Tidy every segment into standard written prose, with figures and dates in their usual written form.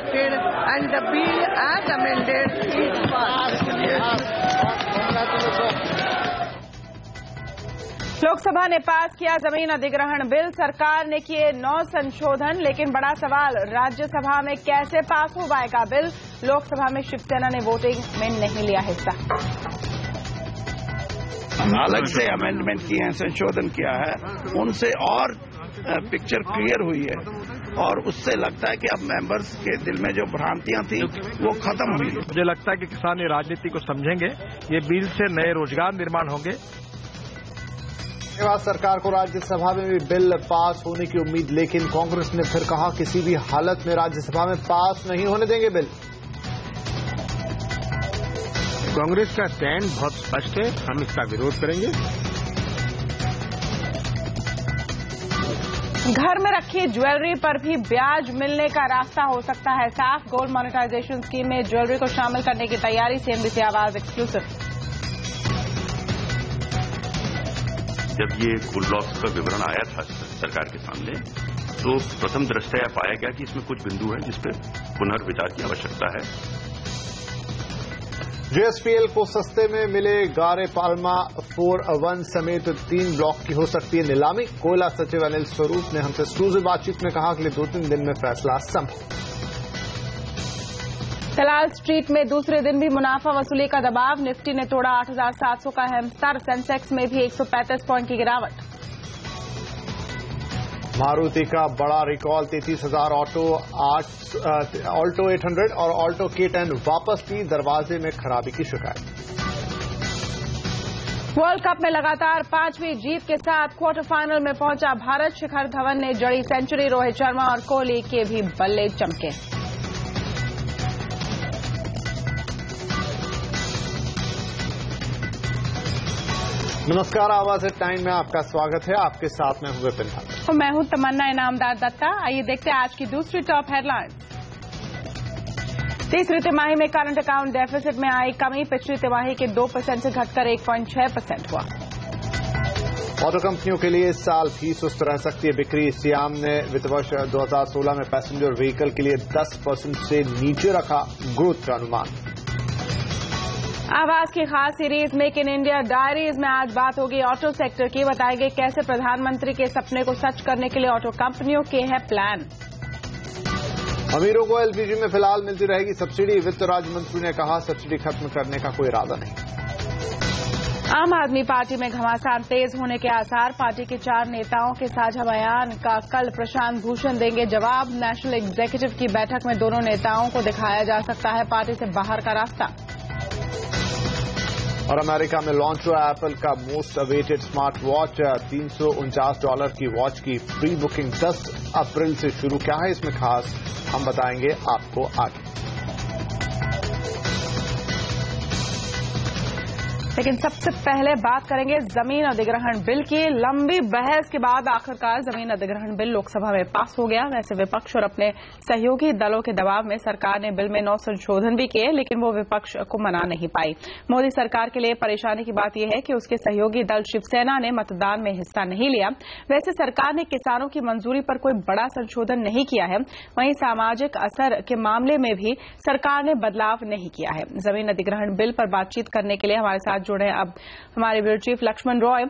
adopted and the bill as amended is passed. Lok Sabha ने पास किया जमीन अधिग्रहण बिल। सरकार ने किए 9 संशोधन, लेकिन बड़ा सवाल राज्यसभा में कैसे पास हो पाएगा बिल। लोकसभा में शिवसेना ने वोटिंग में नहीं लिया हिस्सा। अलग से अमेंडमेंट किए हैं, संशोधन किया है, उनसे और पिक्चर क्लियर हुई है और उससे लगता है कि अब मेंबर्स के दिल में जो भ्रांतियां थी वो खत्म हुई। मुझे लगता है कि किसान ये राजनीति को समझेंगे, ये बिल से नए रोजगार निर्माण होंगे। सरकार को राज्यसभा में भी बिल पास होने की उम्मीद, लेकिन कांग्रेस ने फिर कहा किसी भी हालत में राज्यसभा में पास नहीं होने देंगे बिल। कांग्रेस का स्टैंड बहुत स्पष्ट है, हम इसका विरोध करेंगे। घर में रखी ज्वेलरी पर भी ब्याज मिलने का रास्ता हो सकता है साफ। गोल्ड मोनेटाइजेशन स्कीम में ज्वेलरी को शामिल करने की तैयारी, सीएनबीसी आवाज एक्सक्लूसिव। जब ये गोल्ड लॉस का विवरण आया था सरकार के सामने, तो प्रथम दृष्टया पाया गया कि इसमें कुछ बिंदु हैं जिस पर पुनर्विचार की आवश्यकता है। जेएसपीएल को सस्ते में मिले गारे पाल्मा 4-1 समेत 3 ब्लॉक की हो सकती है नीलामी। कोयला सचिव अनिल स्वरूप ने हमसे एक्सक्लूसिव बातचीत में कहा कि 2-3 दिन में फैसला संभव। दलाल स्ट्रीट में दूसरे दिन भी मुनाफा वसूली का दबाव। निफ्टी ने तोड़ा 8,700 का अहम स्तर। सेंसेक्स में भी 135 पॉइंट की गिरावट। मारुति का बड़ा रिकॉल, 33,000 ऑल्टो 800 और ऑल्टो K10 वापस की, दरवाजे में खराबी की शिकायत। वर्ल्ड कप में लगातार 5वीं जीत के साथ क्वार्टर फाइनल में पहुंचा भारत। शिखर धवन ने जड़ी सेंचुरी, रोहित शर्मा और कोहली के भी बल्ले चमके। नमस्कार, आवाज एट 9 में आपका स्वागत है। आपके साथ में हुए पिन्हा। मैं हूं तमन्ना इनामदार दत्ता। आइए देखते हैं आज की दूसरी टॉप हेडलाइंस। तीसरी तिमाही में करंट अकाउंट डेफिसिट में आई कमी, पिछली तिमाही के 2% से घटकर 1.6% हुआ। ऑटो कंपनियों के लिए इस साल भी सुस्त रह सकती है बिक्री। सियाम ने वित्त वर्ष 2016 में पैसेंजर व्हीकल के लिए 10% से नीचे रखा ग्रोथ का अनुमान। आवाज की खास series make in India diaries में आज बात होगी ऑटो सेक्टर की। बताएंगे कैसे प्रधानमंत्री के सपने को सच करने के लिए ऑटो कंपनियों के हैं प्लान। अमीरों को एलपीजी में फिलहाल मिलती रहेगी सब्सिडी। वित्त राज्य मंत्री ने कहा सब्सिडी खत्म करने का कोई इरादा नहीं। आम आदमी पार्टी में घमासान तेज होने के आसार। पार्टी के 4 नेताओं के साझा बयान का कल प्रशांत भूषण देंगे जवाब। नेशनल एग्जीक्यूटिव की बैठक में दोनों नेताओं को दिखाया जा सकता है पार्टी से बाहर का रास्ता। और अमेरिका में लॉन्च हुआ एप्पल का मोस्ट अवेटेड स्मार्ट वॉच। $349 की वॉच की प्री बुकिंग 10 अप्रैल से शुरू। क्या है इसमें खास, हम बताएंगे आपको आगे। लेकिन सबसे पहले बात करेंगे जमीन अधिग्रहण बिल की। लंबी बहस के बाद आखिरकार जमीन अधिग्रहण बिल लोकसभा में पास हो गया। वैसे विपक्ष और अपने सहयोगी दलों के दबाव में सरकार ने बिल में 9 संशोधन भी किए, लेकिन वो विपक्ष को मना नहीं पाई। मोदी सरकार के लिए परेशानी की बात यह है कि उसके सहयोगी दल शिवसेना ने मतदान में हिस्सा नहीं लिया। वैसे सरकार ने किसानों की मंजूरी पर कोई बड़ा संशोधन नहीं किया है। वहीं सामाजिक असर के मामले में भी सरकार ने बदलाव नहीं किया है। जमीन अधिग्रहण बिल पर बातचीत करने के लिए हमारे साथ जुड़े अब हमारे ब्यूरो चीफ लक्ष्मण रॉय।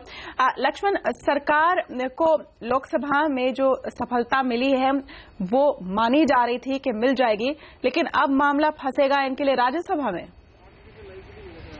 लक्ष्मण, सरकार को लोकसभा में जो सफलता मिली है वो मानी जा रही थी कि मिल जाएगी, लेकिन अब मामला फंसेगा इनके लिए राज्यसभा में।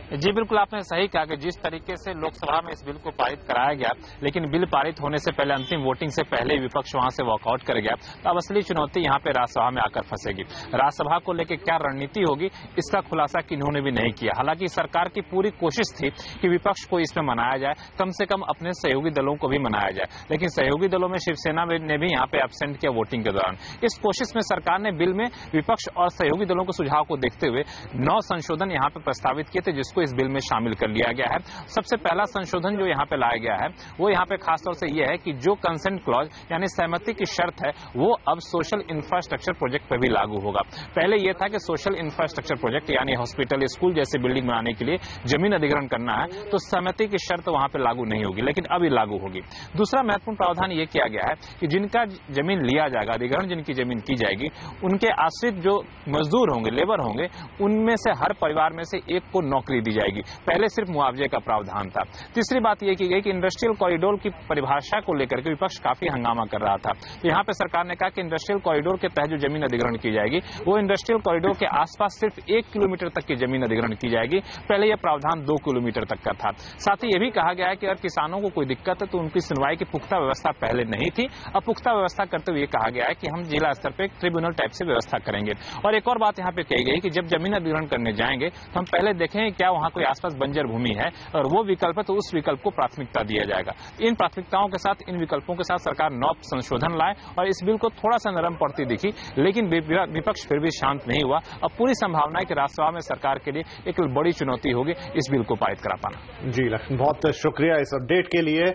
जी बिल्कुल, आपने सही कहा कि जिस तरीके से लोकसभा में इस बिल को पारित कराया गया, लेकिन बिल पारित होने से पहले अंतिम वोटिंग से पहले विपक्ष वहां से वॉकआउट कर गया। तो अब असली चुनौती यहां पे राज्यसभा में आकर फंसेगी। राज्यसभा को लेकर क्या रणनीति होगी, इसका खुलासा किन्होंने भी नहीं किया। हालांकि सरकार की पूरी कोशिश थी कि विपक्ष को इसमें मनाया जाए, कम से कम अपने सहयोगी दलों को भी मनाया जाए, लेकिन सहयोगी दलों में शिवसेना ने भी यहाँ पे एब्सेंट किया वोटिंग के दौरान। इस कोशिश में सरकार ने बिल में विपक्ष और सहयोगी दलों के सुझाव को देखते हुए 9 संशोधन यहाँ पे प्रस्तावित किए थे, जिसको उसको इस बिल में शामिल कर लिया गया है। सबसे पहला संशोधन जो यहाँ पे लाया गया है वो यहाँ पे खासतौर से ये है कि जो कंसेंट क्लॉज यानी सहमति की शर्त है वो अब सोशल इंफ्रास्ट्रक्चर प्रोजेक्ट पर भी लागू होगा। पहले यह था कि सोशल इंफ्रास्ट्रक्चर प्रोजेक्ट यानी हॉस्पिटल, स्कूल जैसे बिल्डिंग बनाने के लिए जमीन अधिग्रहण करना है तो सहमति की शर्त वहां पे लागू नहीं होगी, लेकिन अभी लागू होगी। दूसरा महत्वपूर्ण प्रावधान यह किया गया है कि जिनका जमीन लिया जाएगा, अधिग्रहण जिनकी जमीन की जाएगी, उनके आश्रित जो मजदूर होंगे, लेबर होंगे, उनमें से हर परिवार में से एक को नौकरी दी जाएगी। पहले सिर्फ मुआवजे का प्रावधान था। तीसरी बात यह की गई कि इंडस्ट्रियल कॉरिडोर की परिभाषा को लेकर के विपक्ष काफी हंगामा कर रहा था। तो यहाँ पे सरकार ने कहा कि इंडस्ट्रियल कॉरिडोर के तहत जो जमीन अधिग्रहण की जाएगी वो इंडस्ट्रियल कॉरिडोर के आसपास सिर्फ 1 किलोमीटर तक की जमीन अधिग्रहण की जाएगी। पहले यह प्रावधान 2 किलोमीटर तक का था। साथ ही यह भी कहा गया है कि अगर किसानों को कोई दिक्कत है तो उनकी सुनवाई की पुख्ता व्यवस्था पहले नहीं थी, अब पुख्ता व्यवस्था करते हुए कहा गया है कि हम जिला स्तर पर ट्रिब्यूनल टाइप से व्यवस्था करेंगे। और एक और बात यहाँ पे कही गई कि जब जमीन अधिग्रहण करने जाएंगे तो हम पहले देखें क्या वहां कोई आसपास बंजर भूमि है और वो विकल्प है तो उस विकल्प को प्राथमिकता दिया जाएगा। इन प्राथमिकताओं के साथ, इन विकल्पों के साथ सरकार 9 संशोधन लाए और इस बिल को थोड़ा सा नरम पड़ती दिखी, लेकिन विपक्ष फिर भी शांत नहीं हुआ। अब पूरी संभावना है कि राज्यसभा में सरकार के लिए एक बड़ी चुनौती होगी इस बिल को पारित करा पाना। जी लक्ष्मण, बहुत शुक्रिया इस अपडेट के लिए।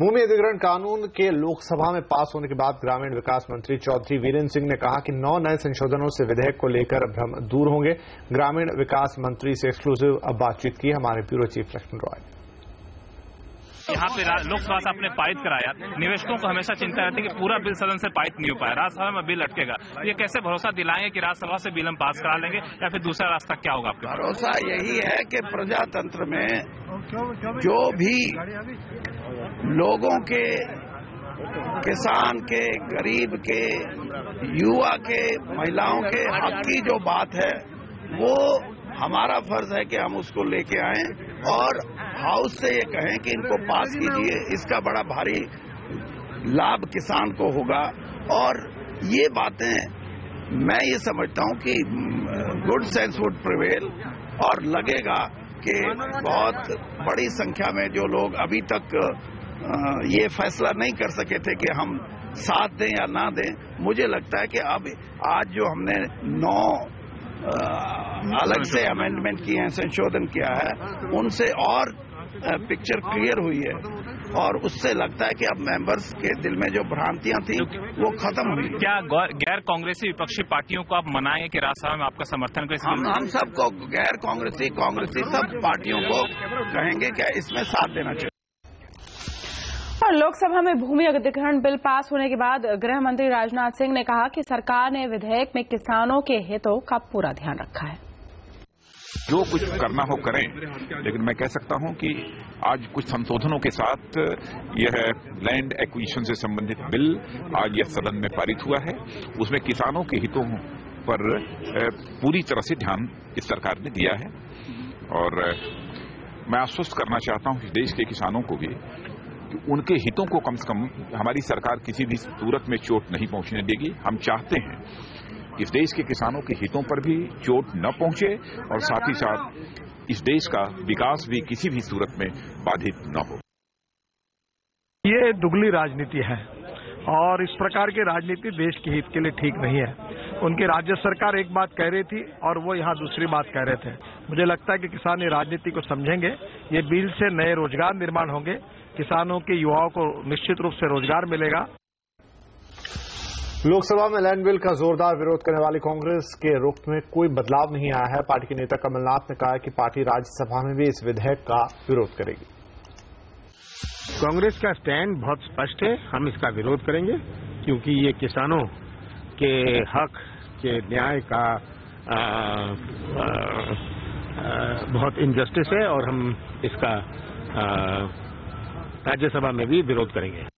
भूमि अधिग्रहण कानून के लोकसभा में पास होने के बाद ग्रामीण विकास मंत्री चौधरी वीरेंद्र सिंह ने कहा कि 9 नए संशोधनों से विधेयक को लेकर भ्रम दूर होंगे। ग्रामीण विकास मंत्री से एक्सक्लूसिव बातचीत की हमारे ब्यूरो चीफ लक्ष्मण रॉय। यहाँ पे लोकसभा से आपने पारित कराया, निवेशकों को हमेशा चिंता रहती है कि पूरा बिल सदन से पारित नहीं हो पाया, राज्यसभा में बिल अटकेगा। ये कैसे भरोसा दिलाएंगे कि राज्यसभा से बिल हम पास करा लेंगे या फिर दूसरा रास्ता क्या होगा आपका? भरोसा यही है कि प्रजातंत्र में जो भी लोगों के, किसान के, गरीब के, युवा के, महिलाओं के हक की जो बात है वो हमारा फर्ज है कि हम उसको लेके आएं और हाउस से ये कहें कि इनको पास कीजिए। इसका बड़ा भारी लाभ किसान को होगा और ये बातें मैं ये समझता हूं कि गुड सेंस वुड प्रिवेल और लगेगा कि बहुत बड़ी संख्या में जो लोग अभी तक ये फैसला नहीं कर सके थे कि हम साथ दें या ना दें, मुझे लगता है कि अब आज जो हमने 9 अलग से अमेंडमेंट किए हैं, संशोधन किया है, उनसे और पिक्चर क्लियर हुई है और उससे लगता है कि अब मेंबर्स के दिल में जो भ्रांतियां थी वो खत्म हुई। क्या गैर कांग्रेसी विपक्षी पार्टियों को आप मनाएंगे कि राज्यसभा में आपका समर्थन करें? हम सबको, गैर कांग्रेसी सब पार्टियों को कहेंगे कि इसमें साथ देना चाहिए। और लोकसभा में भूमि अधिग्रहण बिल पास होने के बाद गृह मंत्री राजनाथ सिंह ने कहा कि सरकार ने विधेयक में किसानों के हितों का पूरा ध्यान रखा है। जो कुछ करना हो करें, लेकिन मैं कह सकता हूं कि आज कुछ संशोधनों के साथ यह लैंड एक्विजिशन से संबंधित बिल आज यह सदन में पारित हुआ है। उसमें किसानों के हितों पर पूरी तरह से ध्यान इस सरकार ने दिया है और मैं आश्वस्त करना चाहता हूं कि देश के किसानों को भी उनके हितों को कम से कम हमारी सरकार किसी भी सूरत में चोट नहीं पहुंचने देगी। हम चाहते हैं कि इस देश के किसानों के हितों पर भी चोट न पहुंचे और साथ ही साथ इस देश का विकास भी किसी भी सूरत में बाधित न हो। ये दुगली राजनीति है और इस प्रकार की राजनीति देश के हित के लिए ठीक नहीं है। उनकी राज्य सरकार एक बात कह रही थी और वो यहाँ दूसरी बात कह रहे थे। मुझे लगता है कि किसान ये राजनीति को समझेंगे। ये बिल से नए रोजगार निर्माण होंगे, किसानों के युवाओं को निश्चित रूप से रोजगार मिलेगा। लोकसभा में लैंड बिल का जोरदार विरोध करने वाली कांग्रेस के रुख में कोई बदलाव नहीं आया है। पार्टी के नेता कमलनाथ ने कहा कि पार्टी राज्यसभा में भी इस विधेयक का विरोध करेगी। कांग्रेस का स्टैंड बहुत स्पष्ट है, हम इसका विरोध करेंगे क्योंकि ये किसानों के हक के न्याय का बहुत इनजस्टिस है और हम इसका राज्यसभा में भी विरोध करेंगे।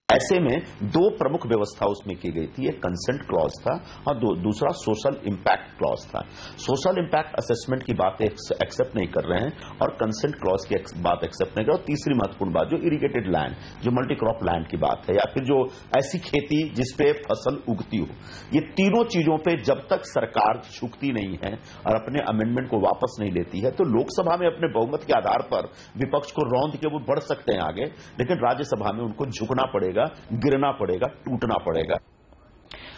ऐसे में 2 प्रमुख व्यवस्था उसमें की गई थी, एक कंसेंट क्लॉज था और दूसरा सोशल इंपैक्ट क्लॉज था। सोशल इंपैक्ट असेसमेंट की बात एक्सेप्ट नहीं कर रहे हैं और कंसेंट क्लॉज की बात एक्सेप्ट नहीं कर रहे। और तीसरी महत्वपूर्ण बात जो इरिगेटेड लैंड, जो मल्टी क्रॉप लैंड की बात है या फिर जो ऐसी खेती जिसपे फसल उगती हो, ये तीनों चीजों पे जब तक सरकार झुकती नहीं है और अपने अमेंडमेंट को वापस नहीं लेती है तो लोकसभा में अपने बहुमत के आधार पर विपक्ष को रौंद के वो बढ़ सकते हैं आगे, लेकिन राज्यसभा में उनको झुकना पड़ेगा, गिरना पड़ेगा, टूटना पड़ेगा।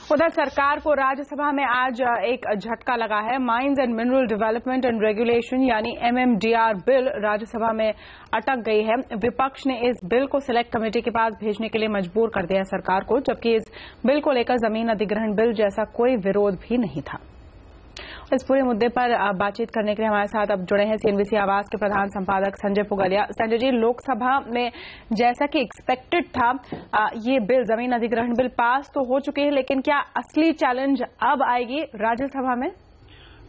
उधर सरकार को राज्यसभा में आज एक झटका लगा है। Mines and mineral development and regulation यानी MMDR बिल राज्यसभा में अटक गई है। विपक्ष ने इस बिल को सिलेक्ट कमेटी के पास भेजने के लिए मजबूर कर दिया सरकार को, जबकि इस बिल को लेकर जमीन अधिग्रहण बिल जैसा कोई विरोध भी नहीं था। इस पूरे मुद्दे पर बातचीत करने के लिए हमारे साथ अब जुड़े हैं CNBC आवाज के प्रधान संपादक संजय पुगलिया। संजय जी, लोकसभा में जैसा कि एक्सपेक्टेड था ये बिल जमीन अधिग्रहण बिल पास तो हो चुके हैं, लेकिन क्या असली चैलेंज अब आएगी राज्यसभा में?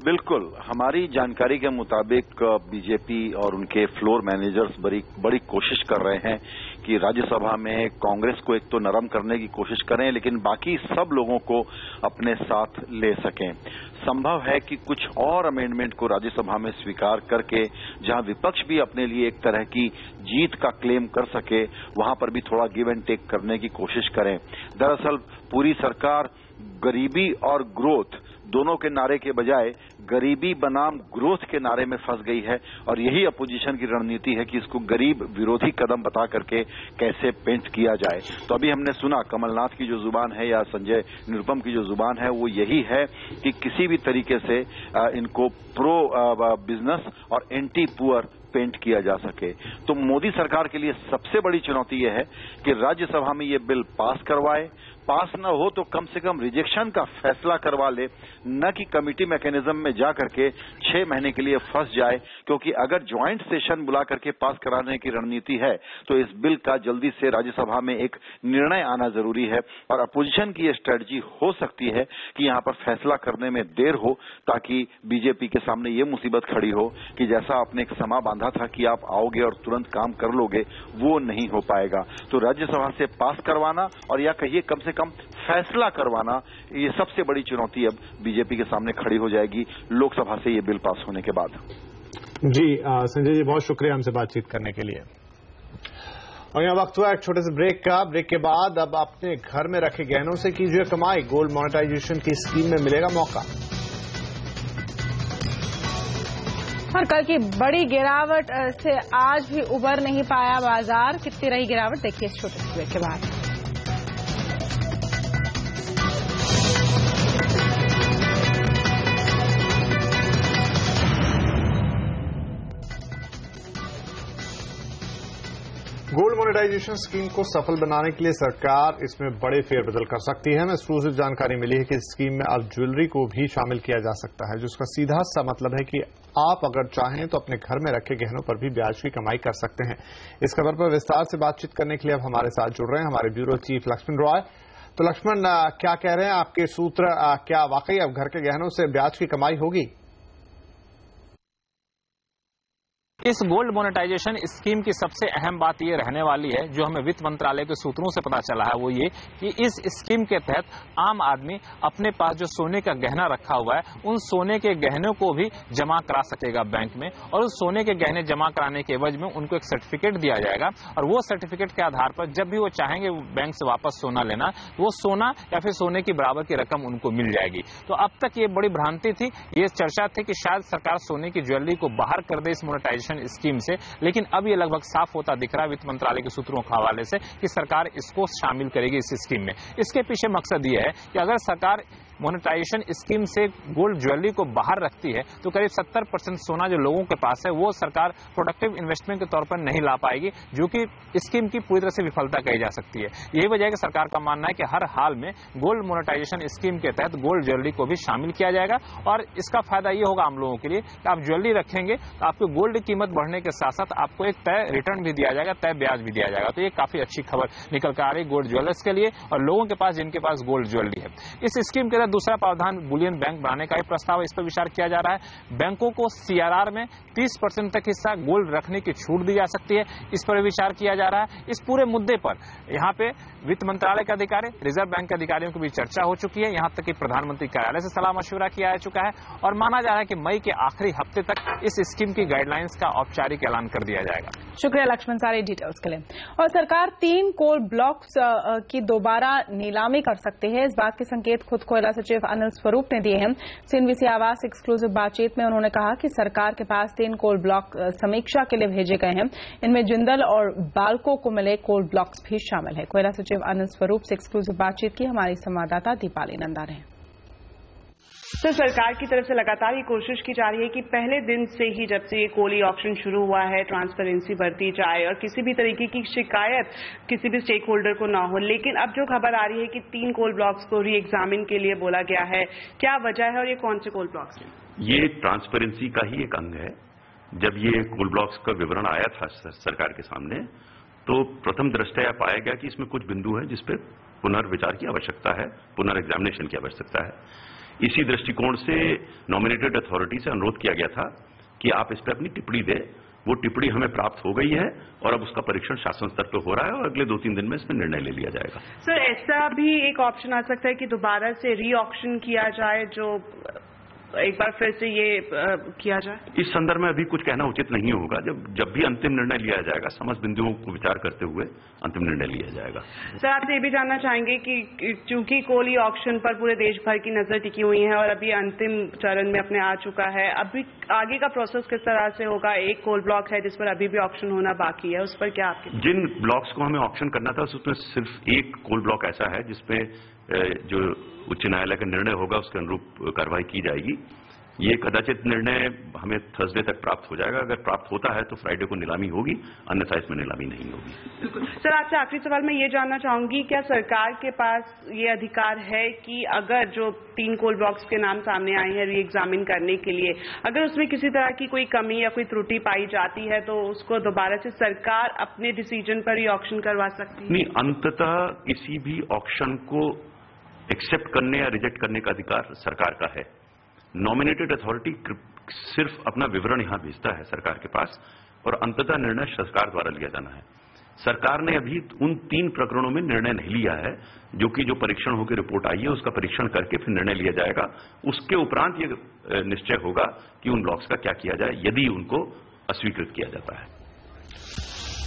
बिल्कुल, हमारी जानकारी के मुताबिक बीजेपी और उनके फ्लोर मैनेजर्स बड़ी कोशिश कर रहे हैं कि राज्यसभा में कांग्रेस को एक तो नरम करने की कोशिश करें, लेकिन बाकी सब लोगों को अपने साथ ले सकें। संभव है कि कुछ और अमेंडमेंट को राज्यसभा में स्वीकार करके जहां विपक्ष भी अपने लिए एक तरह की जीत का क्लेम कर सके, वहां पर भी थोड़ा गिव एंड टेक करने की कोशिश करें। दरअसल पूरी सरकार गरीबी और ग्रोथ दोनों के नारे के बजाय गरीबी बनाम ग्रोथ के नारे में फंस गई है, और यही अपोजिशन की रणनीति है कि इसको गरीब विरोधी कदम बता करके कैसे पेंट किया जाए। तो अभी हमने सुना कमलनाथ की जो जुबान है या संजय निरुपम की जो जुबान है वो यही है कि किसी भी तरीके से इनको प्रो बिजनेस और एंटी पुअर पेंट किया जा सके। तो मोदी सरकार के लिए सबसे बड़ी चुनौती यह है कि राज्यसभा में ये बिल पास करवाए, पास न हो तो कम से कम रिजेक्शन का फैसला करवा ले, न कि कमिटी मैकेनिज्म में जा करके 6 महीने के लिए फंस जाए। क्योंकि अगर ज्वाइंट सेशन बुला करके पास कराने की रणनीति है तो इस बिल का जल्दी से राज्यसभा में एक निर्णय आना जरूरी है, और अपोजिशन की ये स्ट्रेटजी हो सकती है कि यहां पर फैसला करने में देर हो, ताकि बीजेपी के सामने ये मुसीबत खड़ी हो कि जैसा आपने एक समा बांधा था कि आप आओगे और तुरंत काम कर लोगे, वो नहीं हो पाएगा। तो राज्यसभा से पास करवाना और या कहिए कम से कम फैसला करवाना, ये सबसे बड़ी चुनौती अब बीजेपी के सामने खड़ी हो जाएगी लोकसभा से ये बिल पास होने के बाद। जी संजय जी, बहुत शुक्रिया हमसे बातचीत करने के लिए। और यहाँ वक्त हुआ एक छोटे से ब्रेक का। ब्रेक के बाद अब अपने घर में रखे गहनों से कीजिए कमाई, गोल्ड मोनेटाइजेशन की स्कीम में मिलेगा मौका। और कल की बड़ी गिरावट से आज भी उबर नहीं पाया बाजार। कितनी रही गिरावट, देखिए इस छोटे से ब्रेक के बाद। गोल्ड मोनेटाइजेशन स्कीम को सफल बनाने के लिए सरकार इसमें बड़े फेरबदल कर सकती है। हमें एक्सक्लूसिव जानकारी मिली है कि इस स्कीम में अब ज्वेलरी को भी शामिल किया जा सकता है, जिसका सीधा सा मतलब है कि आप अगर चाहें तो अपने घर में रखे गहनों पर भी ब्याज की कमाई कर सकते हैं। इस खबर पर विस्तार से बातचीत करने के लिए अब हमारे साथ जुड़ रहे हैं हमारे ब्यूरो चीफ लक्ष्मण रॉय। तो लक्ष्मण, क्या कह रहे हैं आपके सूत्र, क्या वाकई अब घर के गहनों से ब्याज की कमाई होगी? इस गोल्ड मोनेटाइजेशन स्कीम की सबसे अहम बात ये रहने वाली है, जो हमें वित्त मंत्रालय के सूत्रों से पता चला है, वो ये कि इस स्कीम के तहत आम आदमी अपने पास जो सोने का गहना रखा हुआ है, उन सोने के गहनों को भी जमा करा सकेगा बैंक में, और उस सोने के गहने जमा कराने के एवज में उनको एक सर्टिफिकेट दिया जाएगा, और वो सर्टिफिकेट के आधार पर जब भी वो चाहेंगे बैंक से वापस सोना लेना, वो सोना या फिर सोने की बराबर की रकम उनको मिल जाएगी। तो अब तक ये बड़ी भ्रांति थी, ये चर्चा थी कि शायद सरकार सोने की ज्वेलरी को बाहर कर दे इस मोनेटाइजेशन स्कीम से, लेकिन अब ये लगभग साफ होता दिख रहा है वित्त मंत्रालय के सूत्रों के हवाले से कि सरकार इसको शामिल करेगी इस स्कीम में। इसके पीछे मकसद ये है कि अगर सरकार मोनेटाइजेशन स्कीम से गोल्ड ज्वेलरी को बाहर रखती है तो करीब 70% सोना जो लोगों के पास है वो सरकार प्रोडक्टिव इन्वेस्टमेंट के तौर पर नहीं ला पाएगी, जो कि स्कीम की पूरी तरह से विफलता कही जा सकती है। यही वजह है कि सरकार का मानना है कि हर हाल में गोल्ड मोनेटाइजेशन स्कीम के तहत गोल्ड ज्वेलरी को भी शामिल किया जाएगा, और इसका फायदा ये होगा आम लोगों के लिए कि आप ज्वेलरी रखेंगे तो आपको गोल्ड की कीमत बढ़ने के साथ साथ आपको एक तय रिटर्न भी दिया जाएगा, तय ब्याज भी दिया जाएगा। तो ये काफी अच्छी खबर निकल कर आ रही गोल्ड ज्वेलर्स के लिए और लोगों के पास जिनके पास गोल्ड ज्वेलरी है। इस स्कीम के तहत दूसरा प्रावधान बुलियन बैंक बनाने का ही प्रस्ताव है, इस पर विचार किया जा रहा है। बैंकों को CRR में 30% तक हिस्सा गोल्ड रखने की छूट दी जा सकती है, इस पर विचार किया जा रहा है। इस पूरे मुद्दे पर यहाँ पे वित्त मंत्रालय के अधिकारी, रिजर्व बैंक के अधिकारियों की भी चर्चा हो चुकी है, यहाँ तक कि प्रधानमंत्री कार्यालय से सलाह मशवरा किया जा चुका है, और माना जा रहा है कि मई के आखिरी हफ्ते तक इस स्कीम की गाइडलाइंस का औपचारिक ऐलान कर दिया जाएगा। शुक्रिया लक्ष्मण, सारी डिटेल्स के लिए। और सरकार 3 कोल ब्लॉक्स की दोबारा नीलामी कर सकती है, इस बात के संकेत खुद कोयला सचिव अनिल स्वरूप ने दिए हैं। सीएनबीसी आवास एक्सक्लूसिव बातचीत में उन्होंने कहा कि सरकार के पास 3 कोल ब्लॉक समीक्षा के लिए भेजे गए हैं। इनमें जिंदल और बाल्को को मिले कोल ब्लॉक्स भी शामिल है। कोयला सचिव अनिल स्वरूप से एक्सक्लूसिव बातचीत की हमारी संवाददाता दीपाली नंदा ने। तो सरकार की तरफ से लगातार ये कोशिश की जा रही है कि पहले दिन से ही जब से ये कोल ऑक्शन शुरू हुआ है ट्रांसपेरेंसी बढ़ती जाए और किसी भी तरीके की शिकायत किसी भी स्टेक होल्डर को ना हो। लेकिन अब जो खबर आ रही है कि 3 कोल ब्लॉक्स को री एग्जामिन के लिए बोला गया है, क्या वजह है और ये कौन से कोल ब्लॉक्स हैं? ये ट्रांसपेरेंसी का ही एक अंग है। जब ये कोल ब्लॉक्स का विवरण आया था सरकार के सामने, तो प्रथम दृष्टया पाया गया कि इसमें कुछ बिंदु हैं जिसपे पुनर्विचार की आवश्यकता है, पुनर्एग्जामिनेशन की आवश्यकता है। इसी दृष्टिकोण से नॉमिनेटेड अथॉरिटी से अनुरोध किया गया था कि आप इस पर अपनी टिप्पणी दें। वो टिप्पणी हमें प्राप्त हो गई है और अब उसका परीक्षण शासन स्तर पर हो रहा है और अगले 2-3 दिन में इसमें निर्णय ले लिया जाएगा। सर, ऐसा भी एक ऑप्शन आ सकता है कि दोबारा से री ऑक्शन किया जाए, जो एक बार फिर से ये किया जाए? इस संदर्भ में अभी कुछ कहना उचित नहीं होगा। जब भी अंतिम निर्णय लिया जाएगा, समस्त बिंदुओं को विचार करते हुए अंतिम निर्णय लिया जाएगा। सर, आपसे ये भी जानना चाहेंगे कि चूंकि कोल ऑक्शन पर पूरे देश भर की नजर टिकी हुई है और अभी अंतिम चरण में अपने आ चुका है, अभी आगे का प्रोसेस किस तरह से होगा? एक कोल ब्लॉक है जिस पर अभी भी ऑक्शन होना बाकी है, उस पर क्या आपके? जिन ब्लॉक्स को हमें ऑक्शन करना था उसमें सिर्फ एक कोल ब्लॉक ऐसा है जिसपे जो उच्च न्यायालय का निर्णय होगा उसके अनुरूप कार्रवाई की जाएगी। ये कदाचित निर्णय हमें थर्सडे तक प्राप्त हो जाएगा। अगर प्राप्त होता है तो फ्राइडे को नीलामी होगी, अन्यथा इसमें नीलामी नहीं होगी। सर, आपसे आखिरी सवाल मैं ये जानना चाहूंगी, क्या सरकार के पास ये अधिकार है कि अगर जो 3 कोल ब्लॉक्स के नाम सामने आए हैं री एग्जामिन करने के लिए, अगर उसमें किसी तरह की कोई कमी या कोई त्रुटि पाई जाती है तो उसको दोबारा से सरकार अपने डिसीजन पर ही ऑक्शन करवा सकती है? नहीं, अंततः किसी भी ऑक्शन को एक्सेप्ट करने या रिजेक्ट करने का अधिकार सरकार का है। नॉमिनेटेड अथॉरिटी सिर्फ अपना विवरण यहां भेजता है सरकार के पास और अंततः निर्णय सरकार द्वारा लिया जाना है। सरकार ने अभी उन 3 प्रकरणों में निर्णय नहीं लिया है, जो परीक्षण होकर रिपोर्ट आई है उसका परीक्षण करके फिर निर्णय लिया जाएगा। उसके उपरांत ये निश्चय होगा कि उन ब्लॉक्स का क्या किया जाए यदि उनको अस्वीकृत किया जाता है।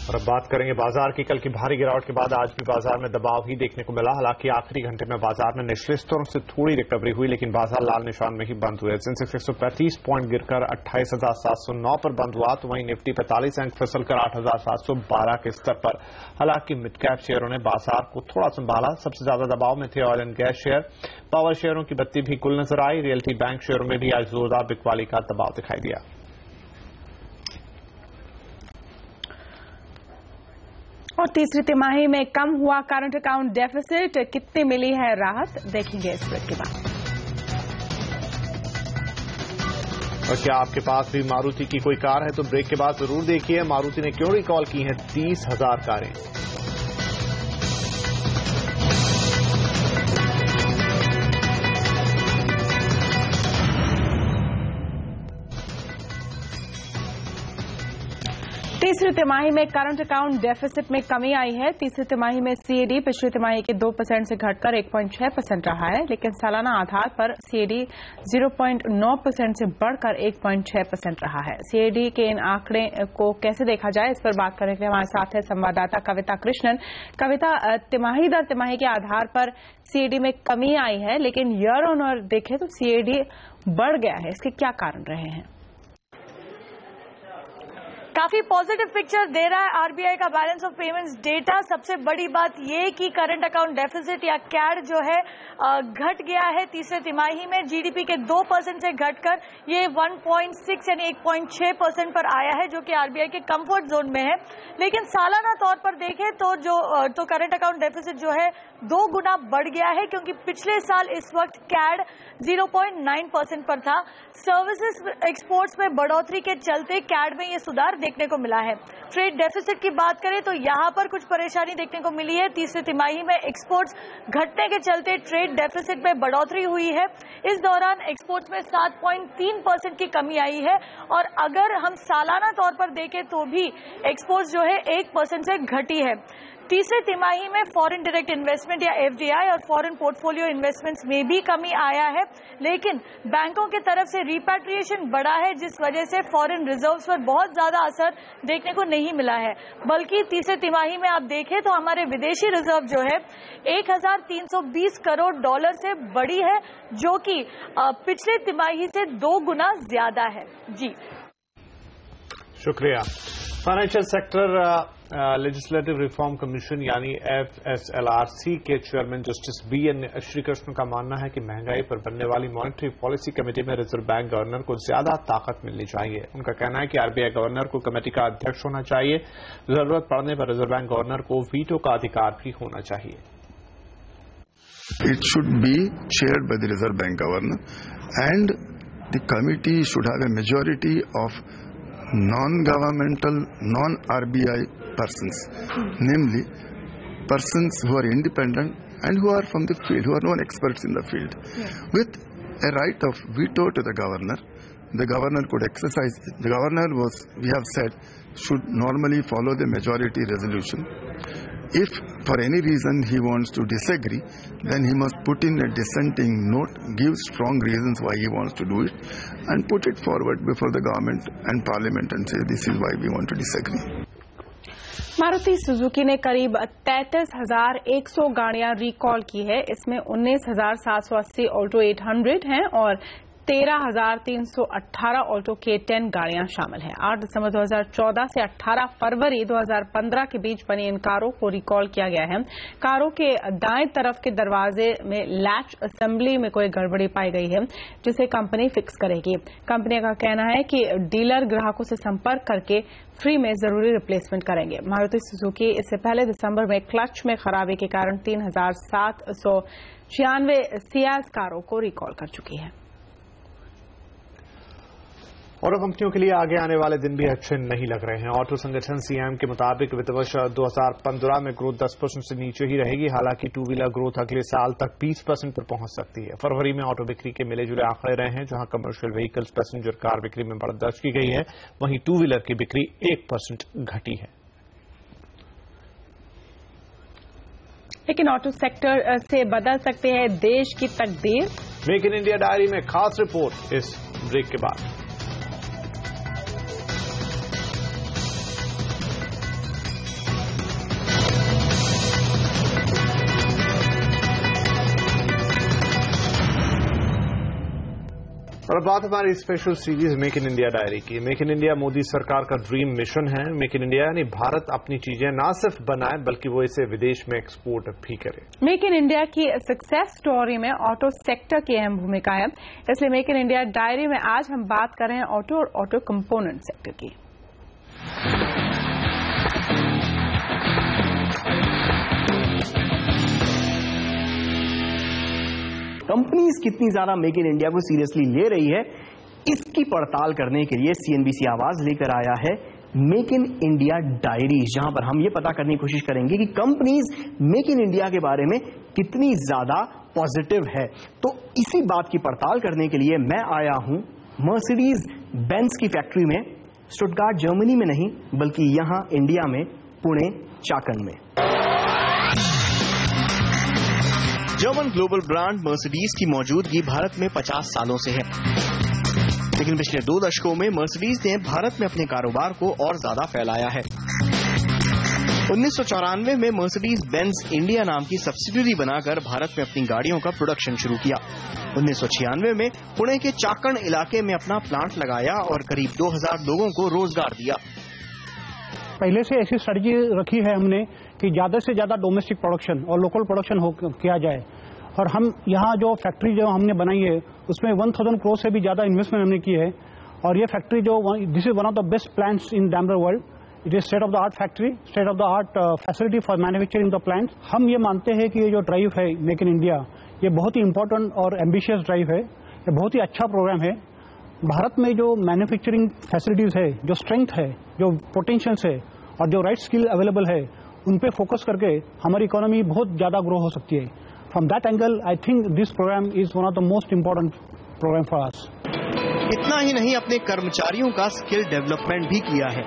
और अब बात करेंगे बाजार की। कल की भारी गिरावट के बाद आज भी बाजार में दबाव ही देखने को मिला। हालांकि आखिरी घंटे में बाजार में निचले स्तरों से थोड़ी रिकवरी हुई, लेकिन बाजार लाल निशान में ही बंद हुए। सेंसेक्स 135 पॉइंट गिरकर 28,709 पर बंद हुआ, तो वहीं निफ्टी 45 अंक फिसलकर 8,712 के स्तर पर। हालांकि मिड कैप शेयरों ने बाजार को थोड़ा संभाला। सबसे ज्यादा दबाव में थे oil and gas share. Power शेयरों की बत्ती भी गुल नजर आई। रियल्टी बैंक शेयरों में भी आज जोरदार बिकवाली का दबाव दिखाई दिया। और तीसरी तिमाही में कम हुआ करंट अकाउंट डेफिसिट, कितनी मिली है राहत, देखेंगे इस ब्रेक के बाद। और क्या आपके पास भी मारुति की कोई कार है तो ब्रेक के बाद जरूर देखिए मारुति ने क्यों रिकॉल की हैं 30,000 कारें। तीसरी तिमाही में करंट अकाउंट डेफिसिट में कमी आई है। तीसरी तिमाही में सीएडी पिछली तिमाही के 2% से घटकर 1.6% रहा है, लेकिन सालाना आधार पर सीएडी 0.9% से बढ़कर 1.6% रहा है। सीएडी के इन आंकड़े को कैसे देखा जाए, इस पर बात करने के लिए हमारे साथ है संवाददाता कविता कृष्णन। कविता, तिमाही दर तिमाही के आधार पर सीएडी में कमी आई है, लेकिन ईयर ऑन ईयर देखें तो सीएडी बढ़ गया है, इसके क्या कारण रहे हैं? काफी पॉजिटिव पिक्चर दे रहा है आरबीआई का बैलेंस ऑफ पेमेंट्स डेटा। सबसे बड़ी बात ये कि करंट अकाउंट डेफिसिट या कैड जो है घट गया है तीसरे तिमाही में। जीडीपी के 2% से घटकर ये 1.6 यानी 1.6% पर आया है, जो कि आरबीआई के कंफर्ट जोन में है। लेकिन सालाना तौर पर देखें तो करंट अकाउंट डेफिसिट जो है 2 गुना बढ़ गया है, क्योंकि पिछले साल इस वक्त कैड 0.9% पर था। सर्विसेज एक्सपोर्ट्स में बढ़ोतरी के चलते कैड में ये सुधार देखने को मिला है। ट्रेड डेफिसिट की बात करें तो यहां पर कुछ परेशानी देखने को मिली है। तीसरी तिमाही में एक्सपोर्ट्स घटने के चलते ट्रेड डेफिसिट में बढ़ोतरी हुई है। इस दौरान एक्सपोर्ट्स में 7.3% की कमी आई है, और अगर हम सालाना तौर पर देखें तो भी एक्सपोर्ट्स जो है 1% से घटी है। तीसरे तिमाही में फॉरेन डायरेक्ट इन्वेस्टमेंट या FDI और फॉरेन पोर्टफोलियो इन्वेस्टमेंट्स में भी कमी आया है, लेकिन बैंकों की तरफ से रिपैट्रिएशन बढ़ा है, जिस वजह से फॉरेन रिजर्व्स पर बहुत ज्यादा असर देखने को नहीं मिला है। बल्कि तीसरे तिमाही में आप देखें तो हमारे विदेशी रिजर्व जो है 1320 करोड़ डॉलर से बड़ी है, जो कि पिछले तिमाही से 2 गुना ज्यादा है। जी शुक्रिया। Financial sector legislative reform commission यानी FSLRC के चेयरमैन जस्टिस BN श्रीकृष्ण का मानना है कि महंगाई पर बनने वाली मॉनेटरी पॉलिसी कमेटी में रिजर्व बैंक गवर्नर को ज्यादा ताकत मिलनी चाहिए। उनका कहना है कि RBI गवर्नर को कमेटी का अध्यक्ष होना चाहिए। जरूरत पड़ने पर रिजर्व बैंक गवर्नर को वीटो का अधिकार भी होना चाहिए। It should be chaired by the Reserve Bank Governor, and the committee should have a majority of non-governmental, non-RBI persons, namely persons who are independent and who are from the field, who are known experts in the field, with a right of veto to the governor. The governor could exercise it. The governor was, we have said, should normally follow the majority resolution. If for any reason he wants to disagree, then he must put in a dissenting note, give strong reasons why he wants to do it, and put it forward before the government and parliament and say this is why we want to disagree. Maruti Suzuki ने करीब 33,100 गाड़ियां recall की है। इसमें 19,780 Alto 800 हैं और 13,318 Alto K10 गाड़ियां शामिल हैं। 8 दिसंबर 2014 से 18 फरवरी 2015 के बीच बनी इन कारों को रिकॉल किया गया है। कारों के दाएं तरफ के दरवाजे में लैच असेंबली में कोई गड़बड़ी पाई गई है, जिसे कंपनी फिक्स करेगी। कंपनी का कहना है कि डीलर ग्राहकों से संपर्क करके फ्री में जरूरी रिप्लेसमेंट करेंगे। मारुति सुजुकी इससे पहले दिसंबर में क्लच में खराबी के कारण 3,796 सियाज कारों को रिकॉल कर चुकी है। ऑटो कंपनियों के लिए आगे आने वाले दिन भी अच्छे नहीं लग रहे हैं। ऑटो संगठन CIAM के मुताबिक वित्त वर्ष 2015 में ग्रोथ 10% से नीचे ही रहेगी। हालांकि टू व्हीलर ग्रोथ अगले साल तक 20% पर पहुंच सकती है। फरवरी में ऑटो बिक्री के मिले जुले आंकड़े रहे हैं, जहां कमर्शियल व्हीकल्स पैसेंजर कार बिक्री में बढ़त दर्ज की गई है, वहीं टू व्हीलर की बिक्री 1% घटी है। लेकिन ऑटो सेक्टर से बदल सकते हैं देश की तकदीर। मेक इन इंडिया डायरी में खास रिपोर्ट इस ब्रेक के बाद। और बात हमारी special series make in India diary की। मेक इन इंडिया मोदी सरकार का ड्रीम मिशन है। मेक इन इंडिया यानी भारत अपनी चीजें न सिर्फ बनाए बल्कि वो इसे विदेश में एक्सपोर्ट भी करे। मेक इन इंडिया की सक्सेस स्टोरी में ऑटो सेक्टर की अहम भूमिका है, इसलिए मेक इन इंडिया डायरी में आज हम बात कर रहे हैं ऑटो और ऑटो कंपोनेंट सेक्टर की। कंपनीज कितनी ज्यादा मेक इन इंडिया को सीरियसली ले रही है, इसकी पड़ताल करने के लिए CNBC आवाज लेकर आया है मेक इन इंडिया डायरी, जहां पर हम ये पता करने की कोशिश करेंगे कि कंपनीज मेक इन इंडिया के बारे में कितनी ज्यादा पॉजिटिव है। तो इसी बात की पड़ताल करने के लिए मैं आया हूं मर्सिडीज बेंज की फैक्ट्री में, स्टुटगार्ट जर्मनी में नहीं बल्कि यहां इंडिया में पुणे चाकन में। जर्मन ग्लोबल ब्रांड मर्सिडीज की मौजूदगी भारत में 50 सालों से है, लेकिन पिछले 2 दशकों में मर्सिडीज ने भारत में अपने कारोबार को और ज्यादा फैलाया है। 1994 में मर्सिडीज बेंज इंडिया नाम की सब्सिडियरी बनाकर भारत में अपनी गाड़ियों का प्रोडक्शन शुरू किया। 1996 में पुणे के चाकण इलाके में अपना प्लांट लगाया और करीब 2000 लोगों को रोजगार दिया। पहले से ऐसी स्ट्रेटजी रखी है हमने कि ज्यादा से ज्यादा डोमेस्टिक प्रोडक्शन और लोकल प्रोडक्शन किया जाए, और हम यहाँ जो फैक्ट्री जो हमने बनाई है उसमें 1000 करोड़ से भी ज्यादा इन्वेस्टमेंट हमने की है। और ये फैक्ट्री जो this is one of the best plants in Daimler world. It is state of the art factory, state of the art facility for manufacturing the plants. हम ये मानते हैं कि ये जो ड्राइव है मेक इन इंडिया, ये बहुत ही इंपॉर्टेंट और एम्बिशियस ड्राइव है। ये बहुत ही अच्छा प्रोग्राम है। भारत में जो मैन्युफैक्चरिंग फैसिलिटीज है, जो स्ट्रेंथ है, जो पोटेंशियल्स है और जो राइट स्किल अवेलेबल है, उन पे फोकस करके हमारी इकोनॉमी बहुत ज्यादा ग्रो हो सकती है। From that angle I think this program is one of the most important program for us. इतना ही नहीं, अपने कर्मचारियों का स्किल डेवलपमेंट भी किया है।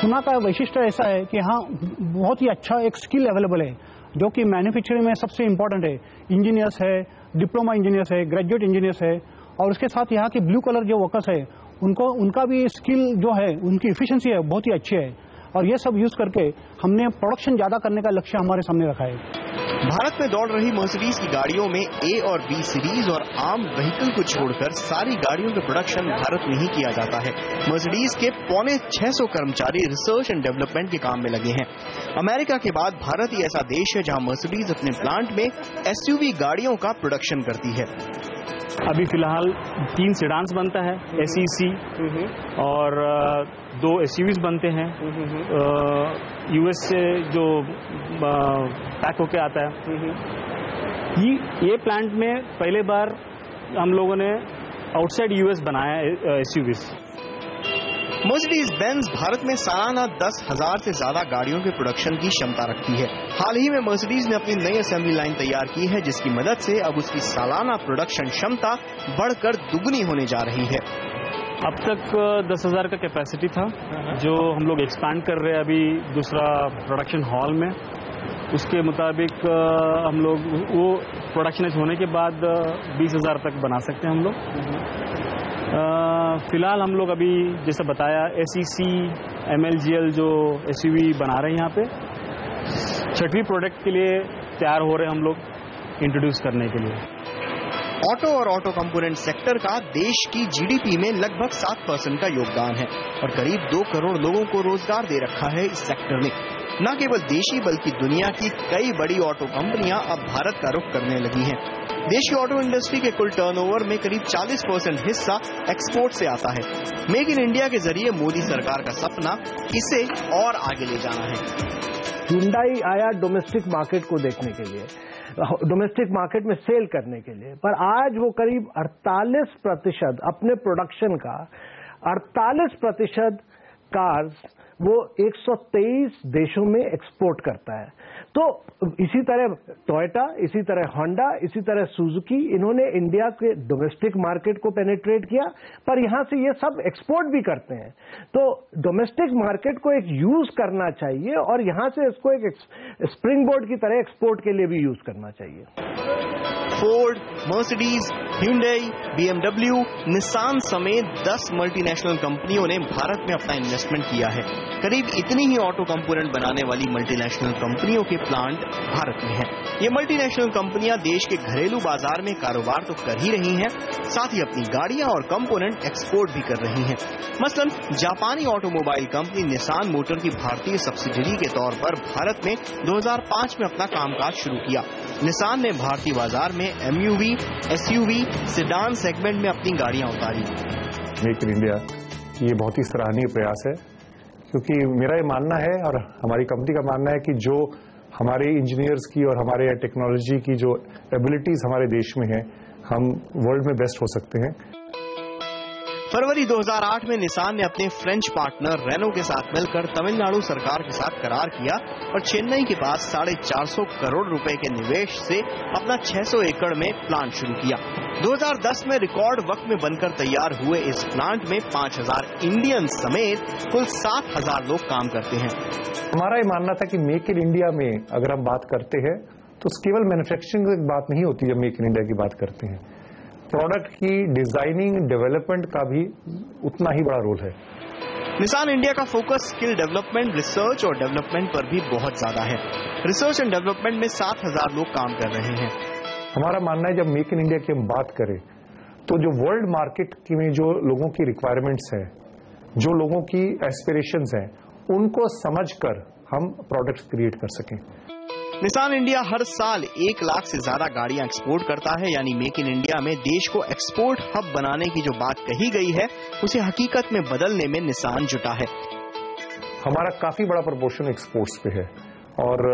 पुणे का वैशिष्ट्य ऐसा है कि यहाँ बहुत ही अच्छा एक स्किल अवेलेबल है, जो कि मैन्युफैक्चरिंग में सबसे इम्पोर्टेंट है। इंजीनियर्स है, डिप्लोमा इंजीनियर्स है, ग्रेजुएट इंजीनियर्स है, और उसके साथ यहाँ के ब्लू कलर जो वर्कर्स है उनका भी स्किल जो है, उनकी इफिशिएंसी है बहुत ही अच्छी है, और ये सब यूज करके हमने प्रोडक्शन ज्यादा करने का लक्ष्य हमारे सामने रखा है। भारत में दौड़ रही मर्सिडीज की गाड़ियों में ए और बी सीरीज और आर्म व्हीकल को छोड़कर सारी गाड़ियों का प्रोडक्शन भारत में ही किया जाता है। मर्सिडीज के 650 कर्मचारी रिसर्च एंड डेवलपमेंट के काम में लगे हैं। अमेरिका के बाद भारत ही ऐसा देश है जहां मर्सिडीज अपने प्लांट में एसयूवी गाड़ियों का प्रोडक्शन करती है। अभी फिलहाल 3 सेडान्स बनता है एसईसी, और 2 एसयूवीज बनते हैं। यूएस से जो पैक होके आता है, ये प्लांट में पहले बार हम लोगों ने आउटसाइड यूएस बनाया एसयूवीज। मर्सिडीज बेंज भारत में सालाना 10,000 से ज्यादा गाड़ियों के प्रोडक्शन की क्षमता रखती है। हाल ही में मर्सिडीज ने अपनी नई असेंबली लाइन तैयार की है, जिसकी मदद से अब उसकी सालाना प्रोडक्शन क्षमता बढ़कर दुगनी होने जा रही है। अब तक 10,000 का कैपेसिटी था, जो हम लोग एक्सपैंड कर रहे हैं अभी दूसरा प्रोडक्शन हॉल में। उसके मुताबिक हम लोग वो प्रोडक्शन होने के बाद 20,000 तक बना सकते हैं हम लोग। फिलहाल हम लोग अभी जैसा बताया एसईसी, एमएलजीएल जो एसयूवी बना रहे हैं यहाँ पे, 6वीं प्रोडक्ट के लिए तैयार हो रहे हैं हम लोग इंट्रोड्यूस करने के लिए। ऑटो और ऑटो कंपोनेंट सेक्टर का देश की जीडीपी में लगभग 7% का योगदान है और करीब 2 करोड़ लोगों को रोजगार दे रखा है इस सेक्टर ने। न केवल देशी बल्कि दुनिया की कई बड़ी ऑटो कंपनियां अब भारत का रुख करने लगी हैं। देश की ऑटो इंडस्ट्री के कुल टर्नओवर में करीब 40% हिस्सा एक्सपोर्ट से आता है। मेक इन इंडिया के जरिए मोदी सरकार का सपना इसे और आगे ले जाना है। हुंडई आया डोमेस्टिक मार्केट को देखने के लिए, डोमेस्टिक मार्केट में सेल करने के लिए, पर आज वो करीब 48% अपने प्रोडक्शन का 48% कार्स वो 123 देशों में एक्सपोर्ट करता है। तो इसी तरह टोयोटा, इसी तरह होंडा, इसी तरह सुजुकी, इन्होंने इंडिया के डोमेस्टिक मार्केट को पेनिट्रेट किया, पर यहां से ये सब एक्सपोर्ट भी करते हैं। तो डोमेस्टिक मार्केट को एक यूज करना चाहिए और यहां से इसको एक स्प्रिंग बोर्ड की तरह एक्सपोर्ट के लिए भी यूज करना चाहिए। Ford, Mercedes, Hyundai, BMW, Nissan समेत 10 मल्टीनेशनल कंपनियों ने भारत में अपना इन्वेस्टमेंट किया है। करीब इतनी ही ऑटो कंपोनेंट बनाने वाली मल्टीनेशनल कंपनियों के प्लांट भारत में हैं। ये मल्टीनेशनल कंपनियां देश के घरेलू बाजार में कारोबार तो कर ही रही हैं, साथ ही अपनी गाड़ियां और कंपोनेंट एक्सपोर्ट भी कर रही हैं। मसलन जापानी ऑटोमोबाइल कंपनी निसान मोटर की भारतीय सब्सिडियरी के तौर पर भारत में 2005 में अपना कामकाज शुरू किया। निसान ने भारतीय बाजार में एमयूवी, एसयूवी, सेडान सेगमेंट में अपनी गाड़ियां उतारी। मेक इन इंडिया ये बहुत ही सराहनीय प्रयास है, क्योंकि मेरा ये मानना है और हमारी कंपनी का मानना है कि जो हमारे इंजीनियर्स की और हमारे टेक्नोलॉजी की जो एबिलिटीज हमारे देश में है, हम वर्ल्ड में बेस्ट हो सकते हैं। फरवरी 2008 में निसान ने अपने फ्रेंच पार्टनर रेनो के साथ मिलकर तमिलनाडु सरकार के साथ करार किया और चेन्नई के पास 450 करोड़ रुपए के निवेश से अपना 600 एकड़ में प्लांट शुरू किया। 2010 में रिकॉर्ड वक्त में बनकर तैयार हुए इस प्लांट में 5,000 इंडियन समेत कुल 7,000 लोग काम करते हैं। हमारा ये मानना था कि मेक इन इंडिया में अगर हम बात करते हैं तो केवल मैन्युफैक्चरिंग की बात नहीं होती। जब मेक इन इंडिया की बात करते हैं, प्रोडक्ट की डिजाइनिंग, डेवलपमेंट का भी उतना ही बड़ा रोल है। निसान इंडिया का फोकस स्किल डेवलपमेंट, रिसर्च और डेवलपमेंट पर भी बहुत ज्यादा है। रिसर्च एंड डेवलपमेंट में 7,000 लोग काम कर रहे हैं। हमारा मानना है जब मेक इन इंडिया की हम बात करें तो जो वर्ल्ड मार्केट में जो लोगों की रिक्वायरमेंट्स है, जो लोगों की एस्पिरेशंस हैं, उनको समझकर हम प्रोडक्ट्स क्रिएट कर सकें। निसान इंडिया हर साल 1 लाख से ज्यादा गाड़ियां एक्सपोर्ट करता है, यानी मेक इन इंडिया में देश को एक्सपोर्ट हब बनाने की जो बात कही गई है उसे हकीकत में बदलने में निसान जुटा है। हमारा काफी बड़ा प्रोपोर्शन एक्सपोर्ट्स पे है और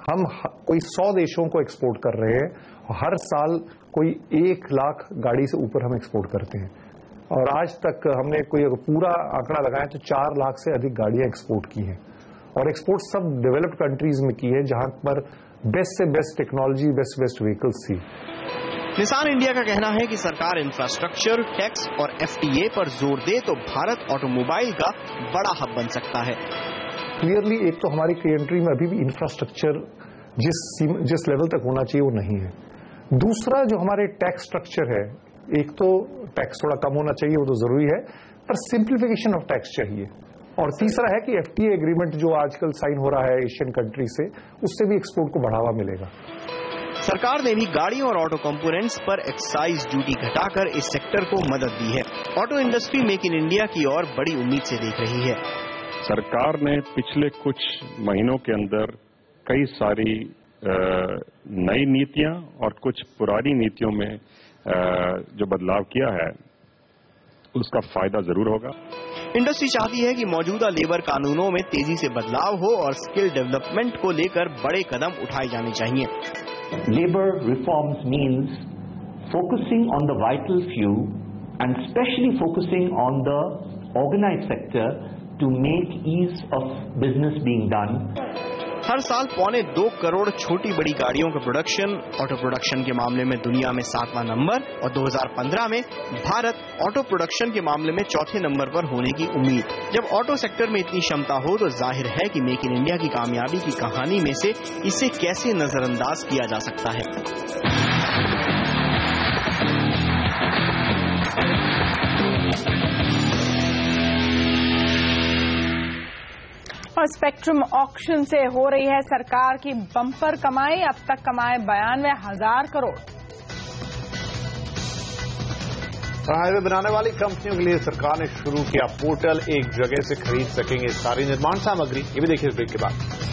हम कोई 100 देशों को एक्सपोर्ट कर रहे हैं। हर साल कोई 1 लाख गाड़ी से ऊपर हम एक्सपोर्ट करते हैं और आज तक हमने कोई पूरा आंकड़ा लगाया तो 4 लाख से अधिक गाड़ियां एक्सपोर्ट की हैं और एक्सपोर्ट सब डेवलप्ड कंट्रीज में की है जहां पर बेस्ट से बेस्ट टेक्नोलॉजी, बेस्ट व्हीकल्स थी। निसान इंडिया का कहना है कि सरकार इंफ्रास्ट्रक्चर, टैक्स और FTA पर जोर दे तो भारत ऑटोमोबाइल का बड़ा हब बन सकता है। क्लियरली एक तो हमारी कंट्री में अभी भी इंफ्रास्ट्रक्चर जिस लेवल तक होना चाहिए वो नहीं है। दूसरा जो हमारे टैक्स स्ट्रक्चर है, एक तो टैक्स थोड़ा कम होना चाहिए, वो तो जरूरी है, पर सिंप्लीफिकेशन ऑफ टैक्स चाहिए। और तीसरा है कि FTA एग्रीमेंट जो आजकल साइन हो रहा है एशियन कंट्री से, उससे भी एक्सपोर्ट को बढ़ावा मिलेगा। सरकार ने भी गाड़ियों और ऑटो कंपोनेंट्स पर एक्साइज ड्यूटी घटाकर इस सेक्टर को मदद दी है। Auto industry make in India की ओर बड़ी उम्मीद से देख रही है। सरकार ने पिछले कुछ महीनों के अंदर कई सारी नई नीतियां और कुछ पुरानी नीतियों में जो बदलाव किया है उसका फायदा जरूर होगा। इंडस्ट्री चाहती है कि मौजूदा लेबर कानूनों में तेजी से बदलाव हो और स्किल डेवलपमेंट को लेकर बड़े कदम उठाए जाने चाहिए। Labor reforms means focusing on the vital few and especially focusing on the organized sector to make ease of business being done. हर साल 1.25 करोड़ छोटी बड़ी गाड़ियों का प्रोडक्शन ऑटो प्रोडक्शन के मामले में दुनिया में 7वां नंबर और 2015 में भारत ऑटो प्रोडक्शन के मामले में 4थे नंबर पर होने की उम्मीद। जब ऑटो सेक्टर में इतनी क्षमता हो तो जाहिर है कि मेक इन इंडिया की कामयाबी की कहानी में से इसे कैसे नजरअंदाज किया जा सकता है। और स्पेक्ट्रम ऑक्शन से हो रही है सरकार की बम्पर कमाई। अब तक कमाए 92,000 करोड़। हाईवे बनाने वाली कंपनियों के लिए सरकार ने शुरू किया पोर्टल, एक जगह से खरीद सकेंगे सारी निर्माण सामग्री। ये भी देखिए इस ब्रेक के बाद।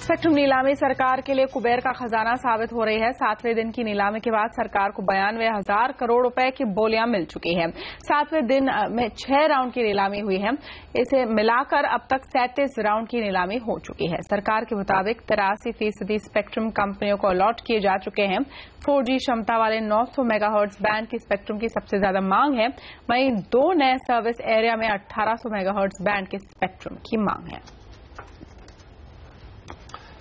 स्पेक्ट्रम नीलामी सरकार के लिए कुबेर का खजाना साबित हो रही है। 7वें दिन की नीलामी के बाद सरकार को 92,000 करोड़ रुपए की बोलियां मिल चुकी है। 7वें दिन में 6 राउंड की नीलामी हुई है। इसे मिलाकर अब तक 37 राउंड की नीलामी हो चुकी है। सरकार के मुताबिक 83% स्पेक्ट्रम कंपनियों को अलॉट किए जा चुके हैं। 4G क्षमता वाले 900 मेगाहर्ट्ज बैंड की स्पेक्ट्रम की सबसे ज्यादा मांग है। वहीं 2 नए सर्विस एरिया में 1800 मेगाहर्ट्ज बैंड के स्पेक्ट्रम की मांग है।